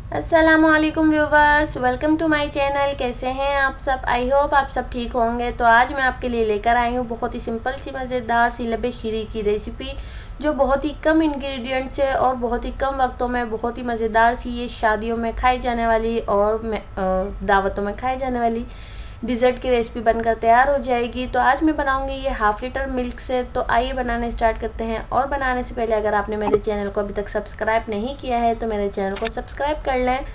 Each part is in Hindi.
अस्सलामुअलैकुम viewers, welcome to my channel. कैसे हैं आप सब? आई होप आप सब ठीक होंगे। तो आज मैं आपके लिए लेकर आई हूँ बहुत ही सिंपल सी मज़ेदार सी लबे शीरी की रेसिपी, जो बहुत ही कम इंग्रेडिएंट से और बहुत ही कम वक्तों में बहुत ही मज़ेदार सी ये शादियों में खाई जाने वाली और दावतों में खाई जाने वाली डिज़र्ट की रेसिपी बनकर तैयार हो जाएगी। तो आज मैं बनाऊंगी ये हाफ़ लीटर मिल्क से। तो आइए बनाने स्टार्ट करते हैं। और बनाने से पहले अगर आपने मेरे चैनल को अभी तक सब्सक्राइब नहीं किया है तो मेरे चैनल को सब्सक्राइब कर लें।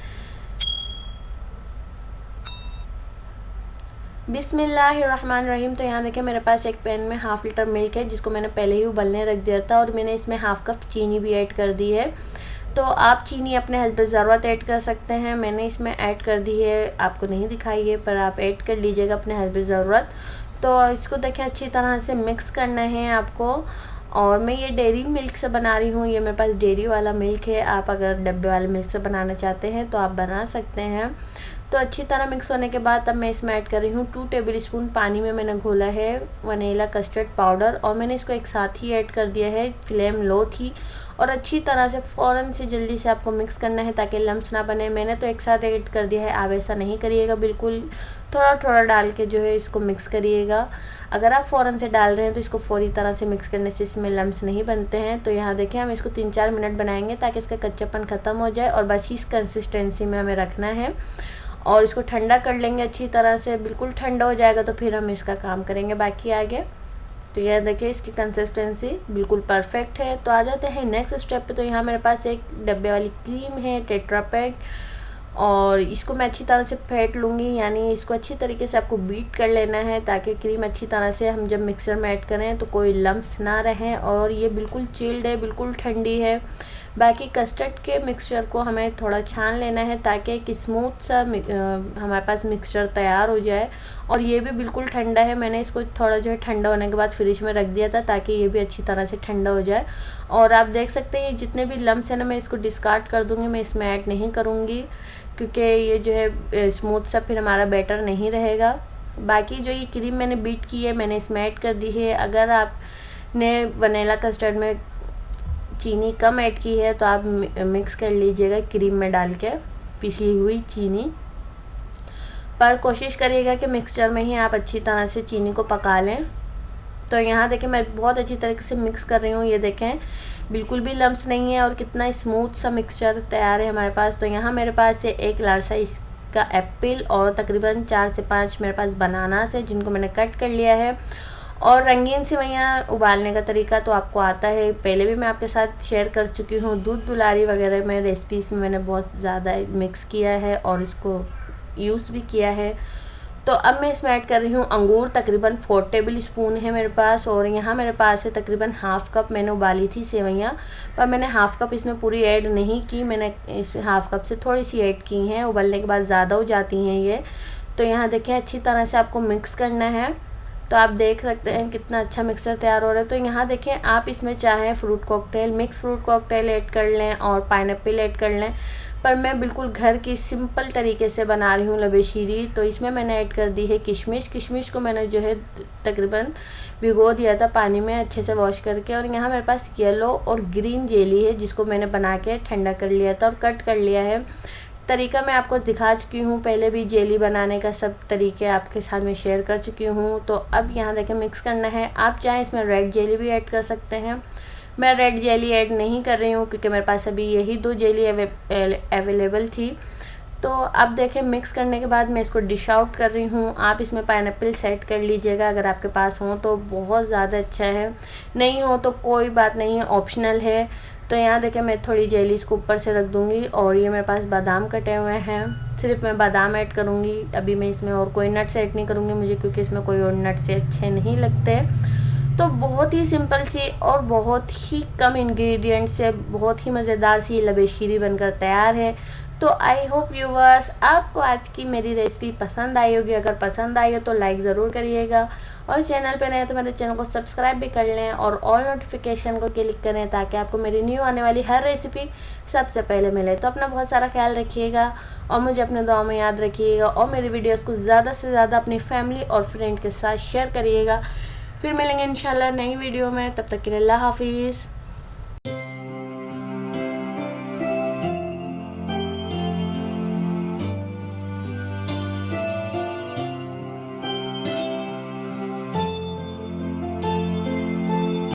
बिस्मिल्लाहिर्रहमानिर्रहीम। तो यहाँ देखिए मेरे पास एक पैन में हाफ़ लीटर मिल्क है, जिसको मैंने पहले ही उबलने रख दिया था, और मैंने इसमें हाफ़ कप चीनी भी ऐड कर दी है। तो आप चीनी अपने हस्ब ज़रूरत ऐड कर सकते हैं। मैंने इसमें ऐड कर दी है, आपको नहीं दिखाई है पर आप ऐड कर लीजिएगा अपने हस्ब ज़रूरत। तो इसको देखें अच्छी तरह से मिक्स करना है आपको। और मैं ये डेयरी मिल्क से बना रही हूँ, ये मेरे पास डेयरी वाला मिल्क है। आप अगर डब्बे वाले मिल्क से बनाना चाहते हैं तो आप बना सकते हैं। तो अच्छी तरह मिक्स होने के बाद अब मैं इसमें ऐड कर रही हूँ 2 टेबल स्पून पानी में मैंने घोला है वनीला कस्टर्ड पाउडर, और मैंने इसको एक साथ ही ऐड कर दिया है। फ्लेम लो थी और अच्छी तरह से फ़ौरन से जल्दी से आपको मिक्स करना है ताकि लम्स ना बने। मैंने तो एक साथ ऐड कर दिया है, आप ऐसा नहीं करिएगा, बिल्कुल थोड़ा थोड़ा डाल के जो है इसको मिक्स करिएगा। अगर आप फ़ौरन से डाल रहे हैं तो इसको फौरी तरह से मिक्स करने से इसमें लम्स नहीं बनते हैं। तो यहाँ देखें हम इसको 3-4 मिनट बनाएंगे ताकि इसका कच्चापन ख़त्म हो जाए, और बस इस कंसिस्टेंसी में हमें रखना है। और इसको ठंडा कर लेंगे अच्छी तरह से, बिल्कुल ठंडा हो जाएगा तो फिर हम इसका काम करेंगे बाकी आगे। तो यह देखिए इसकी कंसिस्टेंसी बिल्कुल परफेक्ट है। तो आ जाते हैं नेक्स्ट स्टेप पे। तो यहाँ मेरे पास एक डब्बे वाली क्रीम है टेट्रा पैक, और इसको मैं अच्छी तरह से फेंट लूँगी, यानी इसको अच्छी तरीके से आपको बीट कर लेना है ताकि क्रीम अच्छी तरह से हम जब मिक्सर में ऐड करें तो कोई लम्स ना रहें। और ये बिल्कुल चिल्ड है, बिल्कुल ठंडी है। बाकी कस्टर्ड के मिक्सचर को हमें थोड़ा छान लेना है ताकि एक स्मूथ सा हमारे पास मिक्सचर तैयार हो जाए। और ये भी बिल्कुल ठंडा है, मैंने इसको थोड़ा जो है ठंडा होने के बाद फ्रिज में रख दिया था ताकि ये भी अच्छी तरह से ठंडा हो जाए। और आप देख सकते हैं जितने भी लम्स हैं ना, मैं इसको डिस्कार्ड कर दूँगी, मैं इसमें ऐड नहीं करूँगी, क्योंकि ये जो है स्मूथ सा फिर हमारा बैटर नहीं रहेगा। बाकी जो ये क्रीम मैंने बीट की है मैंने इसमें ऐड कर दी है। अगर आपने वनीला कस्टर्ड में चीनी कम ऐड की है तो आप मिक्स कर लीजिएगा क्रीम में डाल के पिसी हुई चीनी। पर कोशिश करिएगा कि मिक्सचर में ही आप अच्छी तरह से चीनी को पका लें। तो यहाँ देखें मैं बहुत अच्छी तरीके से मिक्स कर रही हूँ, ये देखें बिल्कुल भी लम्स नहीं है और कितना स्मूथ सा मिक्सचर तैयार है हमारे पास। तो यहाँ मेरे पास है एक लार्ज साइज़ का एप्पल और तकरीबन 4 से 5 मेरे पास बनानास है, जिनको मैंने कट कर लिया है। और रंगीन सेवइयाँ उबालने का तरीका तो आपको आता है, पहले भी मैं आपके साथ शेयर कर चुकी हूँ। दूध दुलारी वगैरह में रेसिपीज़ में मैंने बहुत ज़्यादा मिक्स किया है और इसको यूज़ भी किया है। तो अब मैं इसमें ऐड कर रही हूँ अंगूर, तकरीबन 4 टेबल स्पून है मेरे पास। और यहाँ मेरे पास है तकरीबन हाफ़ कप मैंने उबाली थी सेवइयाँ, पर मैंने हाफ़ कप इसमें पूरी ऐड नहीं की, मैंने इस हाफ़ कप से थोड़ी सी ऐड की हैं, उबलने के बाद ज़्यादा हो जाती हैं ये। तो यहाँ देखिए अच्छी तरह से आपको मिक्स करना है। तो आप देख सकते हैं कितना अच्छा मिक्सचर तैयार हो रहा है। तो यहाँ देखें आप इसमें चाहें fruit cocktail, mix fruit cocktail add कर लें और पाइनएप्पल ऐड कर लें, पर मैं बिल्कुल घर की सिंपल तरीके से बना रही हूँ लबे शीरी। तो इसमें मैंने ऐड कर दी है किशमिश। किशमिश को मैंने जो है तकरीबन भिगो दिया था पानी में अच्छे से वॉश करके। और यहाँ मेरे पास येलो और ग्रीन जेली है, जिसको मैंने बना के ठंडा कर लिया था और कट कर लिया है। तरीका मैं आपको दिखा चुकी हूँ, पहले भी जेली बनाने का सब तरीके आपके साथ में शेयर कर चुकी हूँ। तो अब यहाँ देखें मिक्स करना है। आप चाहें इसमें रेड जेली भी ऐड कर सकते हैं, मैं रेड जेली ऐड नहीं कर रही हूँ क्योंकि मेरे पास अभी यही 2 जेली अवेलेबल थी। तो अब देखें मिक्स करने के बाद मैं इसको डिश आउट कर रही हूँ। आप इसमें पाइनएप्पल सेट कर लीजिएगा, अगर आपके पास हो तो बहुत ज़्यादा अच्छा है, नहीं हो तो कोई बात नहीं है, ऑप्शनल है। तो यहाँ देखें मैं थोड़ी जेली इसको ऊपर से रख दूँगी। और ये मेरे पास बादाम कटे हुए हैं, सिर्फ मैं बादाम ऐड करूँगी, अभी मैं इसमें और कोई नट्स ऐड नहीं करूँगी मुझे, क्योंकि इसमें कोई और नट्स अच्छे नहीं लगते। तो बहुत ही सिंपल सी और बहुत ही कम इंग्रेडिएंट से बहुत ही मज़ेदार सी लबे शीरी बनकर तैयार है। तो आई होप व्यूवर्स आपको आज की मेरी रेसिपी पसंद आई होगी। अगर पसंद आई हो तो लाइक ज़रूर करिएगा, और चैनल पे नए तो मेरे चैनल को सब्सक्राइब भी कर लें और ऑल नोटिफिकेशन को क्लिक करें ताकि आपको मेरी न्यू आने वाली हर रेसिपी सबसे पहले मिले। तो अपना बहुत सारा ख्याल रखिएगा और मुझे अपने दुआ में याद रखिएगा, और मेरी वीडियोज़ को ज़्यादा से ज़्यादा अपनी फैमिली और फ्रेंड के साथ शेयर करिएगा। फिर मिलेंगे इंशाल्लाह नई वीडियो में, तब तक के लिए अल्लाह हाफिज़।